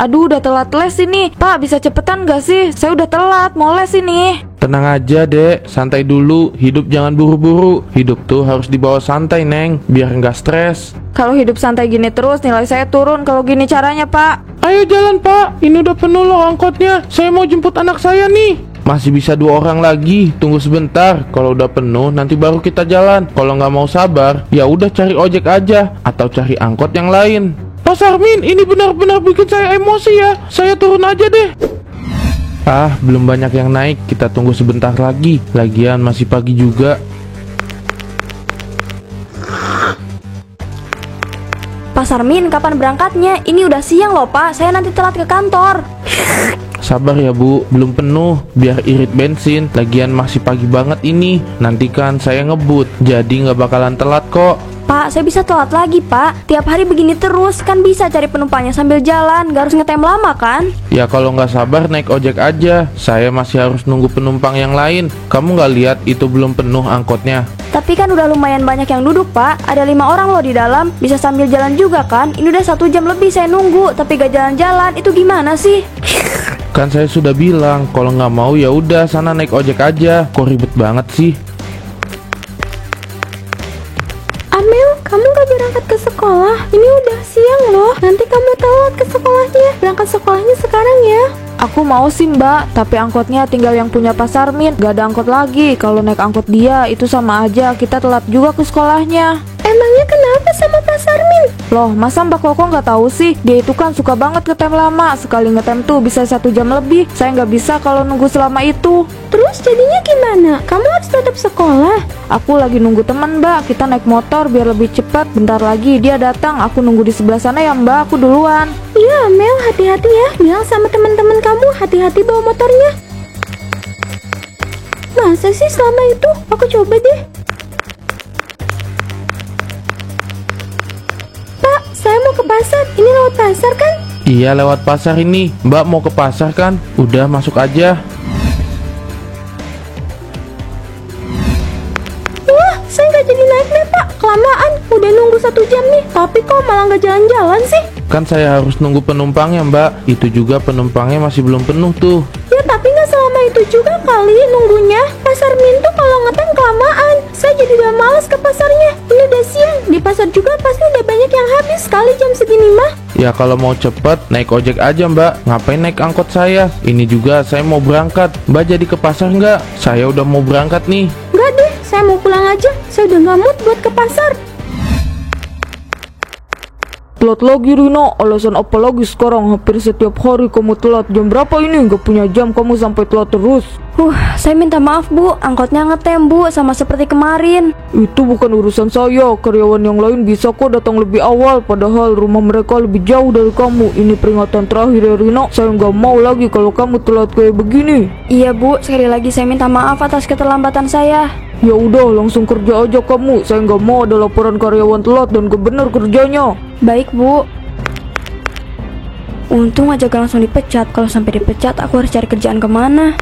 Aduh, udah telat les ini. Pak, bisa cepetan gak sih? Saya udah telat, mau les ini. Tenang aja dek, santai dulu. Hidup jangan buru-buru. Hidup tuh harus dibawa santai neng, biar nggak stres. Kalau hidup santai gini terus, nilai saya turun kalau gini caranya, Pak. Ayo jalan pak, ini udah penuh loh angkotnya. Saya mau jemput anak saya nih. Masih bisa 2 orang lagi, tunggu sebentar. Kalau udah penuh nanti baru kita jalan. Kalau nggak mau sabar, ya udah cari ojek aja atau cari angkot yang lain. Pak Sarmin, ini benar-benar bikin saya emosi ya. Saya turun aja deh. Ah, belum banyak yang naik. Kita tunggu sebentar lagi. Lagian masih pagi juga. Pak Sarmin, kapan berangkatnya? Ini udah siang loh Pak, saya nanti telat ke kantor. Sabar ya bu, belum penuh. Biar irit bensin. Lagian masih pagi banget ini. Nanti kan saya ngebut, jadi nggak bakalan telat kok. Pak, saya bisa telat lagi Pak. Tiap hari begini terus, kan bisa cari penumpangnya sambil jalan, gak harus ngetem lama kan? Ya kalau nggak sabar naik ojek aja. Saya masih harus nunggu penumpang yang lain. Kamu nggak lihat itu belum penuh angkotnya? Tapi kan udah lumayan banyak yang duduk Pak. Ada 5 orang loh di dalam, bisa sambil jalan juga kan? Ini udah 1 jam lebih saya nunggu, tapi gak jalan-jalan. Itu gimana sih? Kan saya sudah bilang, kalau nggak mau ya udah sana naik ojek aja. Kok ribet banget sih? Amel, kamu gak berangkat ke sekolah? Ini udah siang loh. Nanti kamu telat ke sekolahnya. Berangkat sekolahnya sekarang ya. Aku mau sih mbak, tapi angkotnya tinggal yang punya Pak Sarmin. Gak ada angkot lagi. Kalau naik angkot dia, itu sama aja kita telat juga ke sekolahnya. Emangnya kenapa sama Pak Sarmin? Loh, masa Mbak Koko nggak tahu sih? Dia itu kan suka banget ngetem lama. Sekali ngetem tuh bisa 1 jam lebih. Saya nggak bisa kalau nunggu selama itu. Terus jadinya gimana? Kamu harus tetap sekolah. Aku lagi nunggu teman mbak. Kita naik motor biar lebih cepat. Bentar lagi dia datang. Aku nunggu di sebelah sana ya mbak. Aku duluan. Iya Mel, hati-hati ya. Bilang sama teman-teman kamu hati-hati bawa motornya. Masa sih selama itu? Aku coba deh. Pak, saya mau ke pasar. Ini lewat pasar kan? Iya lewat pasar ini. Mbak mau ke pasar kan? Udah masuk aja. Wah, saya nggak jadi naik nih Pak. Kelamaan, udah nunggu 1 jam nih. Tapi kok malah nggak jalan-jalan sih? Kan saya harus nunggu penumpangnya mbak. Itu juga penumpangnya masih belum penuh tuh. Ya tapi nggak selama itu juga kali nunggunya. Pasar Min tuh kalau ngetem kelamaan. Saya jadi udah males ke pasarnya. Ini udah siang. Di pasar juga pasti udah banyak yang habis kali jam segini mah. Ya kalau mau cepet naik ojek aja mbak. Ngapain naik angkot saya? Ini juga saya mau berangkat. Mbak jadi ke pasar nggak? Saya udah mau berangkat nih. Nggak deh, saya mau pulang aja. Saya udah nggak mood buat ke pasar. Telat lagi Rina, alasan apa lagi sekarang? Hampir setiap hari kamu telat. Jam berapa ini? Gak punya jam kamu sampai telat terus. Saya minta maaf Bu, angkotnya ngetem Bu, sama seperti kemarin. Itu bukan urusan saya. Karyawan yang lain bisa kok datang lebih awal. Padahal rumah mereka lebih jauh dari kamu. Ini peringatan terakhir ya Rina. Saya nggak mau lagi kalau kamu telat kayak begini. Iya Bu, sekali lagi saya minta maaf atas keterlambatan saya. Ya udah, langsung kerja aja kamu. Saya nggak mau ada laporan karyawan telat dan gak bener kerjanya. Baik Bu. Untung aja gak langsung dipecat. Kalau sampai dipecat aku harus cari kerjaan kemana.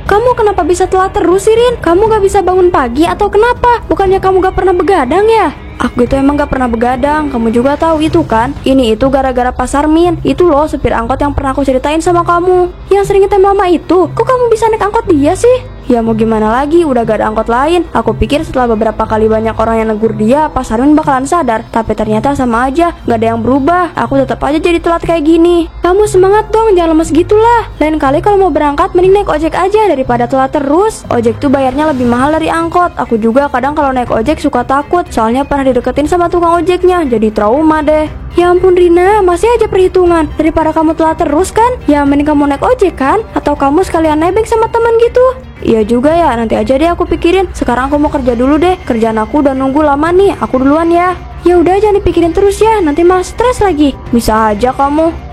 Kamu kenapa bisa telat terus sih Rin? Kamu gak bisa bangun pagi atau kenapa? Bukannya kamu gak pernah begadang ya? Aku itu emang gak pernah begadang. Kamu juga tahu itu kan? Ini itu gara-gara Pak Sarmin. Itu loh supir angkot yang pernah aku ceritain sama kamu, yang sering ngetem lama itu. Kok kamu bisa naik angkot dia sih? Ya mau gimana lagi, udah gak ada angkot lain. Aku pikir setelah beberapa kali banyak orang yang negur dia, Pak Sarmin bakalan sadar. Tapi ternyata sama aja, gak ada yang berubah. Aku tetap aja jadi telat kayak gini. Kamu semangat dong, jangan lemes gitulah. Lain kali kalau mau berangkat, mending naik ojek aja daripada telat terus. Ojek tuh bayarnya lebih mahal dari angkot. Aku juga kadang kalau naik ojek suka takut. Soalnya pernah dideketin sama tukang ojeknya, jadi trauma deh. Ya ampun Rina, masih aja perhitungan. Daripada kamu telat terus kan, ya mending kamu naik ojek kan? Atau kamu sekalian nebeng sama teman gitu. Iya juga ya, nanti aja deh aku pikirin. Sekarang aku mau kerja dulu deh. Kerjaan aku udah nunggu lama nih, aku duluan ya. Ya udah jangan dipikirin terus ya, nanti malah stres lagi. Bisa aja kamu.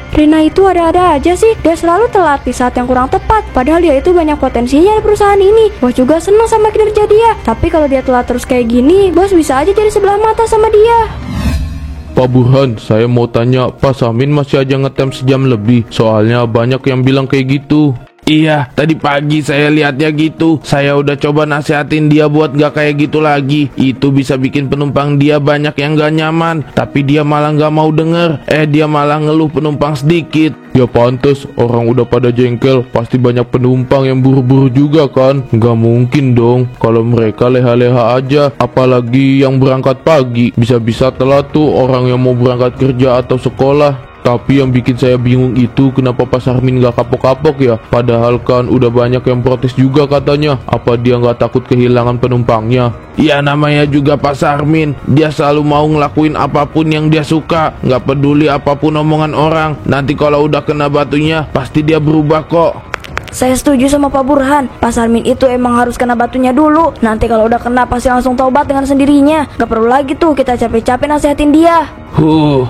Rina itu ada-ada aja sih. Dia selalu telat di saat yang kurang tepat. Padahal dia itu banyak potensinya di perusahaan ini. Bos juga senang sama kinerja dia. Tapi kalau dia telat terus kayak gini, bos bisa aja jadi sebelah mata sama dia. Pak Burhan, saya mau tanya, Pak Samin masih aja ngetem sejam lebih. Soalnya banyak yang bilang kayak gitu. Iya, tadi pagi saya lihatnya gitu. Saya udah coba nasihatin dia buat gak kayak gitu lagi. Itu bisa bikin penumpang dia banyak yang gak nyaman. Tapi dia malah gak mau denger. Dia malah ngeluh penumpang sedikit. Ya pantes, orang udah pada jengkel. Pasti banyak penumpang yang buru-buru juga kan. Gak mungkin dong kalau mereka leha-leha aja. Apalagi yang berangkat pagi. Bisa-bisa telat tuh orang yang mau berangkat kerja atau sekolah. Tapi yang bikin saya bingung itu kenapa Pak Sarmin gak kapok-kapok ya? Padahal kan udah banyak yang protes juga katanya. Apa dia gak takut kehilangan penumpangnya? Ya namanya juga Pak Sarmin. Dia selalu mau ngelakuin apapun yang dia suka. Gak peduli apapun omongan orang. Nanti kalau udah kena batunya pasti dia berubah kok. Saya setuju sama Pak Burhan. Pak Sarmin itu emang harus kena batunya dulu. Nanti kalau udah kena pasti langsung taubat dengan sendirinya. Gak perlu lagi tuh kita capek-capek nasihatin dia.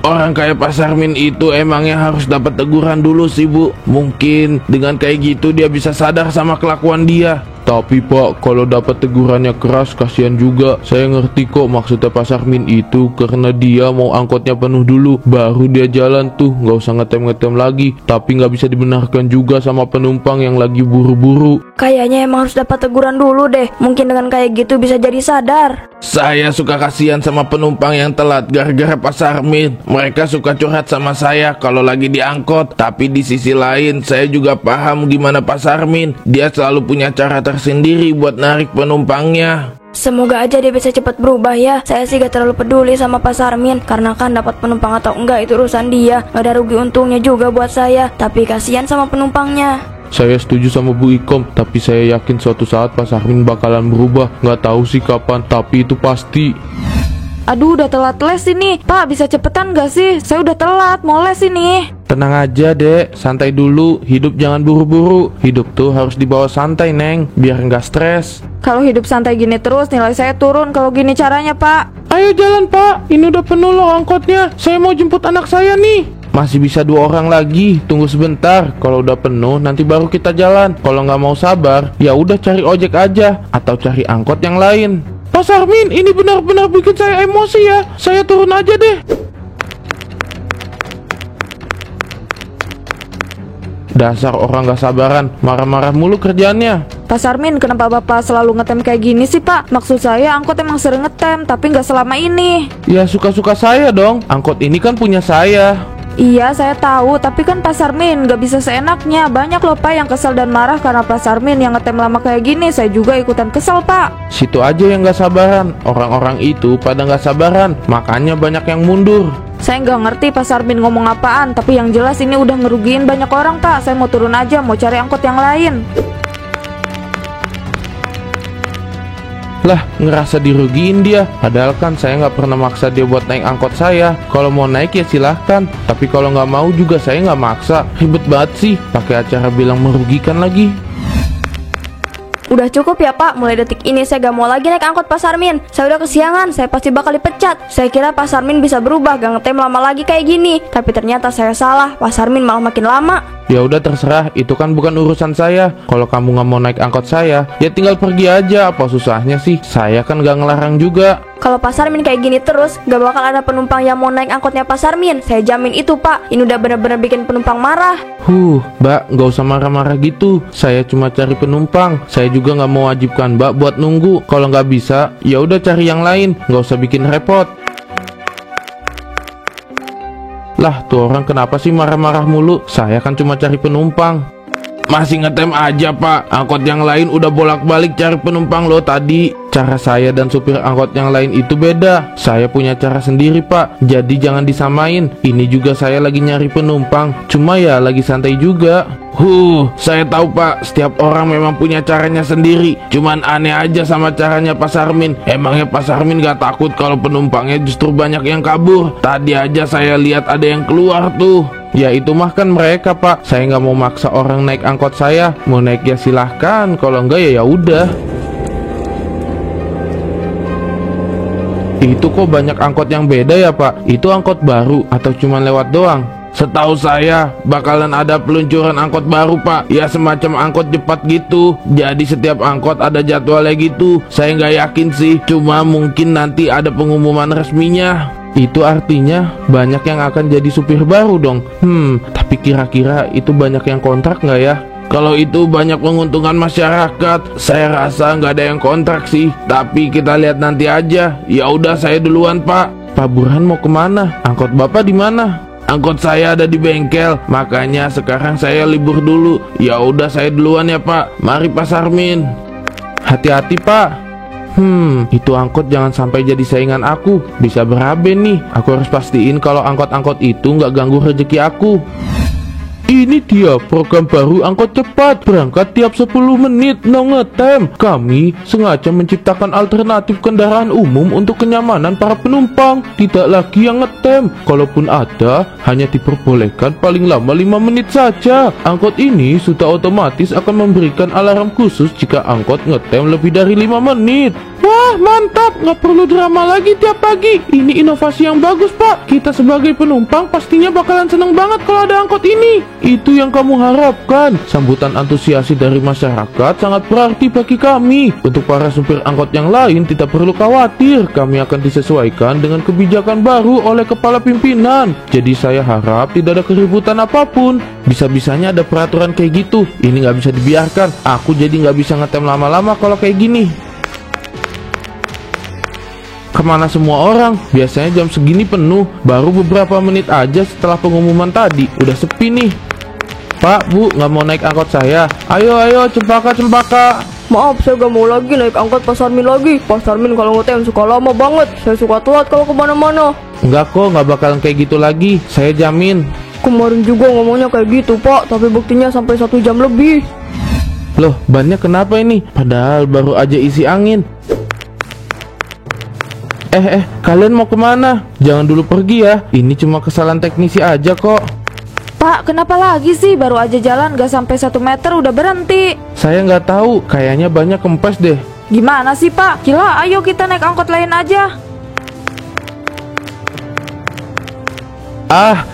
Orang kayak Pak Sarmin itu emangnya harus dapat teguran dulu sih Bu. Mungkin dengan kayak gitu dia bisa sadar sama kelakuan dia. Tapi Pak, kalau dapat tegurannya keras kasihan juga. Saya ngerti kok maksudnya Pak Sarmin itu, karena dia mau angkotnya penuh dulu baru dia jalan tuh, nggak usah ngetem-ngetem lagi. Tapi nggak bisa dibenarkan juga sama penumpang yang lagi buru-buru. Kayaknya emang harus dapat teguran dulu deh. Mungkin dengan kayak gitu bisa jadi sadar. Saya suka kasihan sama penumpang yang telat gara-gara Pak Sarmin. Mereka suka curhat sama saya kalau lagi diangkot. Tapi di sisi lain saya juga paham gimana Pak Sarmin. Dia selalu punya cara tersendiri buat narik penumpangnya. Semoga aja dia bisa cepat berubah ya. Saya sih gak terlalu peduli sama Pak Sarmin, karena kan dapat penumpang atau enggak itu urusan dia. Gak ada rugi untungnya juga buat saya. Tapi kasihan sama penumpangnya. Saya setuju sama Bu Ikom, tapi saya yakin suatu saat Pak Sarmin bakalan berubah. Nggak tahu sih kapan, tapi itu pasti. Aduh, udah telat les ini. Pak, bisa cepetan gak sih? Saya udah telat, mau les ini. Tenang aja dek, santai dulu. Hidup jangan buru-buru. Hidup tuh harus dibawa santai Neng, biar nggak stres. Kalau hidup santai gini terus, nilai saya turun kalau gini caranya, Pak. Ayo jalan Pak, ini udah penuh loh angkotnya. Saya mau jemput anak saya nih. Masih bisa 2 orang lagi, tunggu sebentar. Kalau udah penuh nanti baru kita jalan. Kalau nggak mau sabar, ya udah cari ojek aja atau cari angkot yang lain. Pak Sarmin, ini benar-benar bikin saya emosi ya. Saya turun aja deh. Dasar orang gak sabaran, marah-marah mulu kerjaannya. Pak Sarmin, kenapa Bapak selalu ngetem kayak gini sih, Pak? Maksud saya angkot emang sering ngetem, tapi nggak selama ini. Ya suka-suka saya dong, angkot ini kan punya saya. Iya, saya tahu, tapi kan Pak Sarmin nggak bisa seenaknya. Banyak loh Pak yang kesel dan marah karena Pak Sarmin yang ngetem lama kayak gini. Saya juga ikutan kesel, Pak. Situ aja yang gak sabaran. Orang-orang itu pada gak sabaran, makanya banyak yang mundur. Saya nggak ngerti Pak Sarmin ngomong apaan, tapi yang jelas ini udah ngerugiin banyak orang, Pak. Saya mau turun aja, mau cari angkot yang lain. Lah, ngerasa dirugiin dia. Padahal kan saya nggak pernah maksa dia buat naik angkot saya. Kalau mau naik ya silahkan. Tapi kalau nggak mau juga saya nggak maksa. Ribet banget sih, pakai acara bilang merugikan lagi. Udah cukup ya Pak, mulai detik ini saya gak mau lagi naik angkot Pak Sarmin. Saya udah kesiangan, saya pasti bakal dipecat. Saya kira Pak Sarmin bisa berubah, gak ngetem lama lagi kayak gini. Tapi ternyata saya salah, Pak Sarmin malah makin lama. Ya udah terserah, itu kan bukan urusan saya. Kalau kamu nggak mau naik angkot saya, ya tinggal pergi aja. Apa susahnya sih? Saya kan gak ngelarang juga. Kalau Pak Sarmin kayak gini terus, gak bakal ada penumpang yang mau naik angkotnya Pak Sarmin. Saya jamin itu Pak, ini udah bener-bener bikin penumpang marah. Mbak, nggak usah marah-marah gitu. Saya cuma cari penumpang. Saya juga nggak mau wajibkan Mbak buat nunggu. Kalau nggak bisa, ya udah cari yang lain. Nggak usah bikin repot. Lah, tuh orang kenapa sih marah-marah mulu? Saya kan cuma cari penumpang. Masih ngetem aja Pak. Angkot yang lain udah bolak-balik cari penumpang loh tadi. Cara saya dan supir angkot yang lain itu beda. Saya punya cara sendiri Pak. Jadi jangan disamain. Ini juga saya lagi nyari penumpang. Cuma ya lagi santai juga. Saya tahu Pak. Setiap orang memang punya caranya sendiri. Cuman aneh aja sama caranya Pak Sarmin. Emangnya Pak Sarmin gak takut kalau penumpangnya justru banyak yang kabur? Tadi aja saya lihat ada yang keluar tuh. Ya itu mah kan mereka Pak. Saya nggak mau maksa orang naik angkot saya. Mau naik ya silahkan. Kalau enggak ya udah. Itu kok banyak angkot yang beda ya Pak? Itu angkot baru atau cuma lewat doang? Setahu saya bakalan ada peluncuran angkot baru Pak. Ya semacam angkot cepat gitu. Jadi setiap angkot ada jadwalnya gitu. Saya nggak yakin sih. Cuma mungkin nanti ada pengumuman resminya. Itu artinya banyak yang akan jadi supir baru dong. Tapi kira-kira itu banyak yang kontrak nggak ya? Kalau itu banyak menguntungkan masyarakat, saya rasa nggak ada yang kontrak sih. Tapi kita lihat nanti aja. Ya udah, saya duluan, Pak. Pak Burhan mau kemana? Angkot Bapak di mana? Angkot saya ada di bengkel, makanya sekarang saya libur dulu. Ya udah, saya duluan ya, Pak. Mari Pak Sarmin. Hati-hati, Pak. Itu angkot jangan sampai jadi saingan aku. Bisa berabe nih. Aku harus pastiin kalau angkot-angkot itu nggak ganggu rezeki aku. Ini dia program baru angkot cepat, berangkat tiap 10 menit, no ngetem. Kami sengaja menciptakan alternatif kendaraan umum untuk kenyamanan para penumpang. Tidak lagi yang ngetem, kalaupun ada, hanya diperbolehkan paling lama 5 menit saja. Angkot ini sudah otomatis akan memberikan alarm khusus jika angkot ngetem lebih dari 5 menit. Wah, mantap, nggak perlu drama lagi tiap pagi. Ini inovasi yang bagus, Pak. Kita sebagai penumpang pastinya bakalan seneng banget kalau ada angkot ini. Itu yang kamu harapkan. Sambutan antusiasi dari masyarakat sangat berarti bagi kami. Untuk para supir angkot yang lain tidak perlu khawatir. Kami akan disesuaikan dengan kebijakan baru oleh kepala pimpinan. Jadi saya harap tidak ada keributan apapun. Bisa-bisanya ada peraturan kayak gitu. Ini nggak bisa dibiarkan. Aku jadi nggak bisa ngetem lama-lama kalau kayak gini. Kemana semua orang? Biasanya jam segini penuh. Baru beberapa menit aja setelah pengumuman tadi. Udah sepi nih. Pak, Bu, nggak mau naik angkot saya? Ayo, cempaka. Maaf, saya gak mau lagi naik angkot Pak Sarmin lagi. Pak Sarmin kalau ngetem suka lama banget. Saya suka telat kalau kemana-mana. Enggak kok, nggak bakalan kayak gitu lagi. Saya jamin. Kemarin juga ngomongnya kayak gitu, Pak. Tapi buktinya sampai 1 jam lebih. Loh, bannya kenapa ini? Padahal baru aja isi angin. Kalian mau kemana? Jangan dulu pergi ya. Ini cuma kesalahan teknisi aja kok. Pak, kenapa lagi sih? Baru aja jalan gak sampai 1 meter udah berhenti. Saya nggak tahu, kayaknya banyak kempes deh. Gimana sih, Pak? Gila, ayo kita naik angkot lain aja.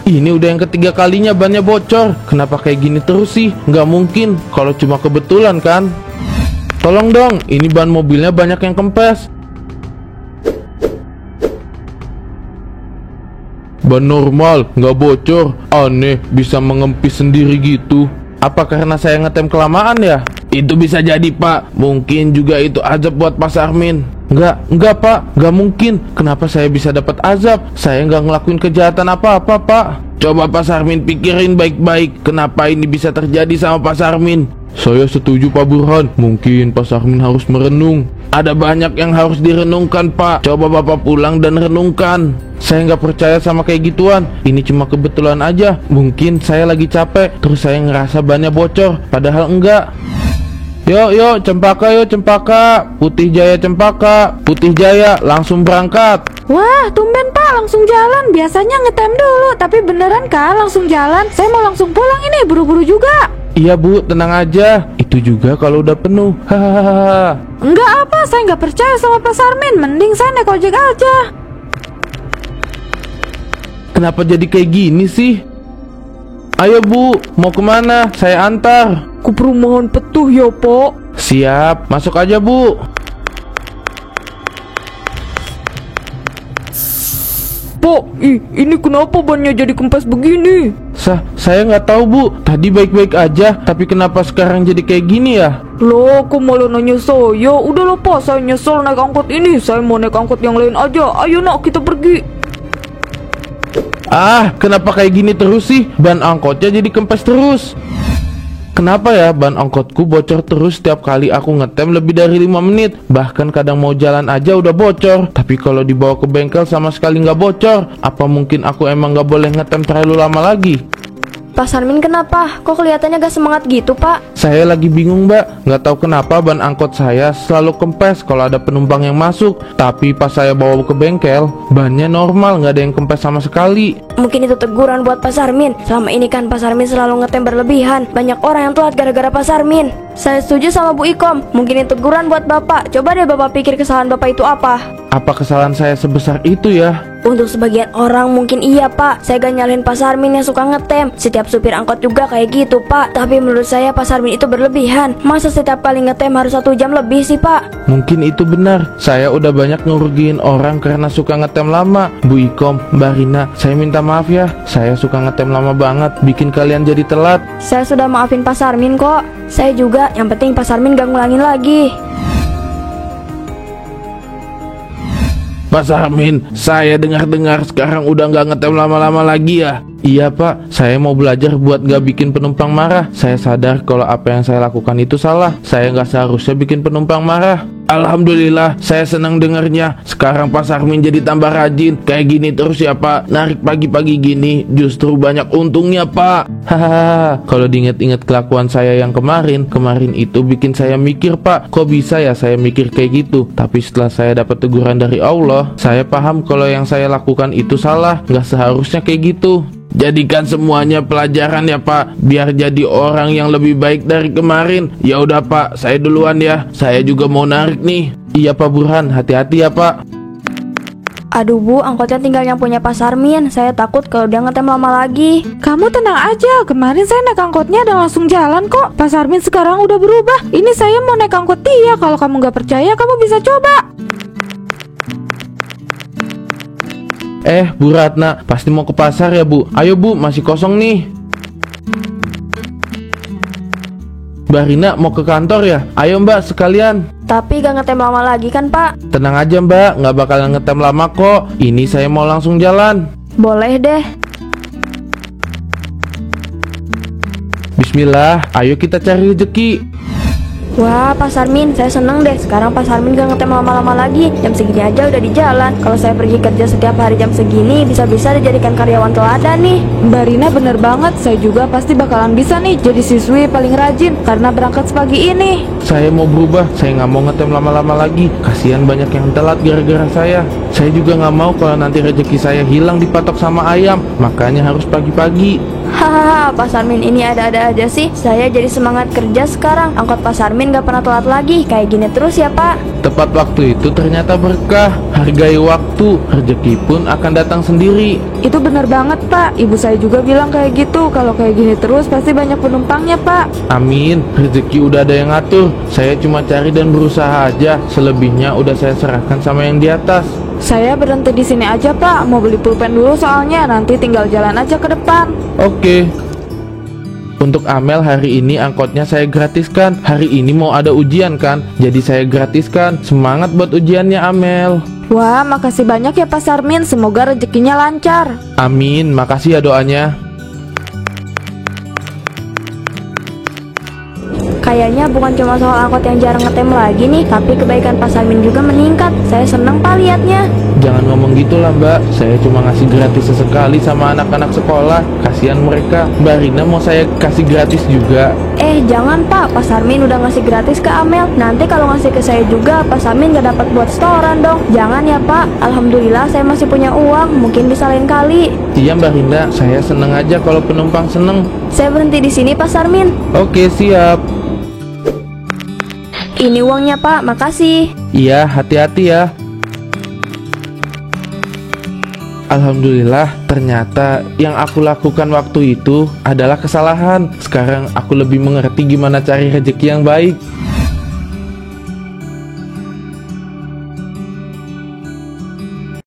Ini udah yang ketiga kalinya bannya bocor. Kenapa kayak gini terus sih? Nggak mungkin, kalau cuma kebetulan kan. Tolong dong, ini ban mobilnya banyak yang kempes. Ban normal, nggak bocor. Aneh, bisa mengempis sendiri gitu. Apa karena saya ngetem kelamaan ya? Itu bisa jadi, Pak. Mungkin juga itu azab buat Pak Sarmin. Enggak Pak, nggak mungkin. Kenapa saya bisa dapat azab? Saya nggak ngelakuin kejahatan apa-apa, Pak. Coba Pak Sarmin pikirin baik-baik. Kenapa ini bisa terjadi sama Pak Sarmin? Saya setuju Pak Burhan. Mungkin Pak Sarmin harus merenung. Ada banyak yang harus direnungkan, Pak. Coba Bapak pulang dan renungkan. Saya nggak percaya sama kayak gituan. Ini cuma kebetulan aja. Mungkin saya lagi capek, terus saya ngerasa bannya bocor. Padahal enggak. Yuk, Cempaka. Putih Jaya Cempaka. Putih Jaya, langsung berangkat. Wah, tumben Pak, langsung jalan. Biasanya ngetem dulu, tapi beneran kan langsung jalan. Saya mau langsung pulang ini, buru-buru juga. Iya Bu, tenang aja. Itu juga kalau udah penuh. Hahaha. Enggak apa, saya nggak percaya sama Pak Sarmin. Mending saya naik ojek aja. Kenapa jadi kayak gini sih? Ayo Bu, mau kemana? Saya antar. Ke perumahan Petuh ya, Pak. Siap, masuk aja Bu. Pak, ini kenapa bannya jadi kempes begini? Saya nggak tahu Bu. Tadi baik-baik aja, tapi kenapa sekarang jadi kayak gini ya? Loh, kok malah nanya saya? Udah loh Pak, saya nyesel naik angkot ini. Saya mau naik angkot yang lain aja. Ayo nak, kita pergi. Kenapa kayak gini terus sih? Ban angkotnya jadi kempes terus. Kenapa ya ban angkotku bocor terus setiap kali aku ngetem lebih dari 5 menit? Bahkan kadang mau jalan aja udah bocor. Tapi kalau dibawa ke bengkel sama sekali nggak bocor. Apa mungkin aku emang nggak boleh ngetem terlalu lama lagi? Pak Sarmin kenapa? Kok kelihatannya gak semangat gitu, Pak? Saya lagi bingung, Mbak. Nggak tahu kenapa ban angkot saya selalu kempes kalau ada penumpang yang masuk. Tapi pas saya bawa ke bengkel, bannya normal, nggak ada yang kempes sama sekali. Mungkin itu teguran buat Pak Sarmin. Selama ini kan Pak Sarmin selalu ngetem berlebihan. Banyak orang yang telat gara-gara Pak Sarmin. Saya setuju sama Bu Ikom. Mungkin itu teguran buat Bapak. Coba deh Bapak pikir kesalahan Bapak itu apa. Apa kesalahan saya sebesar itu ya? Untuk sebagian orang mungkin iya Pak, saya gak nyalahin Pak Sarmin yang suka ngetem. Setiap supir angkot juga kayak gitu Pak. Tapi menurut saya Pak Sarmin itu berlebihan. Masa setiap kali ngetem harus 1 jam lebih sih Pak? Mungkin itu benar. Saya udah banyak ngerugiin orang karena suka ngetem lama. Bu Ikom, Mbak Rina, saya minta maaf ya. Saya suka ngetem lama banget, bikin kalian jadi telat. Saya sudah maafin Pak Sarmin kok. Saya juga, yang penting Pak Sarmin gak ngulangin lagi. Pak Sarmin, saya dengar-dengar sekarang udah nggak ngetem lama-lama lagi ya? Iya Pak, saya mau belajar buat nggak bikin penumpang marah. Saya sadar kalau apa yang saya lakukan itu salah. Saya nggak seharusnya bikin penumpang marah. Alhamdulillah, saya senang dengarnya. Sekarang Pak Sarmin jadi tambah rajin. Kayak gini terus ya Pak, narik pagi-pagi gini justru banyak untungnya Pak. Hahaha, kalau diinget-inget kelakuan saya yang kemarin itu bikin saya mikir Pak, kok bisa ya saya mikir kayak gitu. Tapi setelah saya dapat teguran dari Allah, saya paham kalau yang saya lakukan itu salah. Nggak seharusnya kayak gitu. Jadikan semuanya pelajaran ya Pak, biar jadi orang yang lebih baik dari kemarin. Ya udah Pak, saya duluan ya. Saya juga mau narik nih. Iya Pak Burhan, hati-hati ya Pak. Aduh Bu, angkotnya tinggal yang punya Pak Sarmin. Saya takut kalau dia ngetem lama lagi. Kamu tenang aja, kemarin saya naik angkotnya dan langsung jalan kok. Pak Sarmin sekarang udah berubah. Ini saya mau naik angkot dia. Kalau kamu gak percaya, kamu bisa coba. Bu Ratna, pasti mau ke pasar ya Bu? Ayo Bu, masih kosong nih. Mbak Rina mau ke kantor ya? Ayo Mbak sekalian. Tapi gak ngetem lama lagi kan Pak? Tenang aja Mbak, nggak bakalan ngetem lama kok. Ini saya mau langsung jalan. Boleh deh. Bismillah, ayo kita cari rezeki. Wah, Pak Sarmin, saya seneng deh. Sekarang Pak Sarmin gak ngetem lama-lama lagi. Jam segini aja udah di jalan. Kalau saya pergi kerja setiap hari jam segini, bisa-bisa dijadikan karyawan teladan nih. Mbak Rina bener banget, saya juga pasti bakalan bisa nih jadi siswi paling rajin karena berangkat sepagi ini. Saya mau berubah, saya nggak mau ngetem lama-lama lagi. Kasihan banyak yang telat gara-gara saya. Saya juga nggak mau kalau nanti rezeki saya hilang dipatok sama ayam. Makanya harus pagi-pagi. Hahaha, Pak Sarmin ini ada-ada aja sih. Saya jadi semangat kerja sekarang. Angkot Pak Sarmin gak pernah telat lagi. Kayak gini terus ya Pak. Tepat waktu itu ternyata berkah. Hargai waktu, rezeki pun akan datang sendiri. Itu bener banget Pak, ibu saya juga bilang kayak gitu. Kalau kayak gini terus pasti banyak penumpangnya Pak. Amin, rezeki udah ada yang ngatur. Saya cuma cari dan berusaha aja. Selebihnya udah saya serahkan sama yang di atas. Saya berhenti di sini aja Pak, mau beli pulpen dulu soalnya nanti tinggal jalan aja ke depan. Oke. Untuk Amel hari ini angkotnya saya gratiskan. Hari ini mau ada ujian kan, jadi saya gratiskan. Semangat buat ujiannya Amel. Wah, makasih banyak ya Pak Sarmin, semoga rezekinya lancar. Amin, makasih ya doanya. Kayaknya bukan cuma soal angkot yang jarang ngetem lagi nih, tapi kebaikan Pak Sarmin juga meningkat. Saya seneng Pak liatnya. Jangan ngomong gitu lah Mbak, saya cuma ngasih gratis sesekali sama anak-anak sekolah. Kasihan mereka. Mbak Rina mau saya kasih gratis juga. Jangan Pak, Pak Sarmin udah ngasih gratis ke Amel. Nanti kalau ngasih ke saya juga, Pak Sarmin gak dapat buat setoran dong. Jangan ya Pak, alhamdulillah saya masih punya uang, mungkin bisa lain kali. Iya Mbak Rina, saya seneng aja kalau penumpang seneng. Saya berhenti di sini Pak Sarmin. Oke, siap. Ini uangnya Pak, makasih. Iya, hati-hati ya. Alhamdulillah, ternyata yang aku lakukan waktu itu adalah kesalahan. Sekarang aku lebih mengerti gimana cari rezeki yang baik.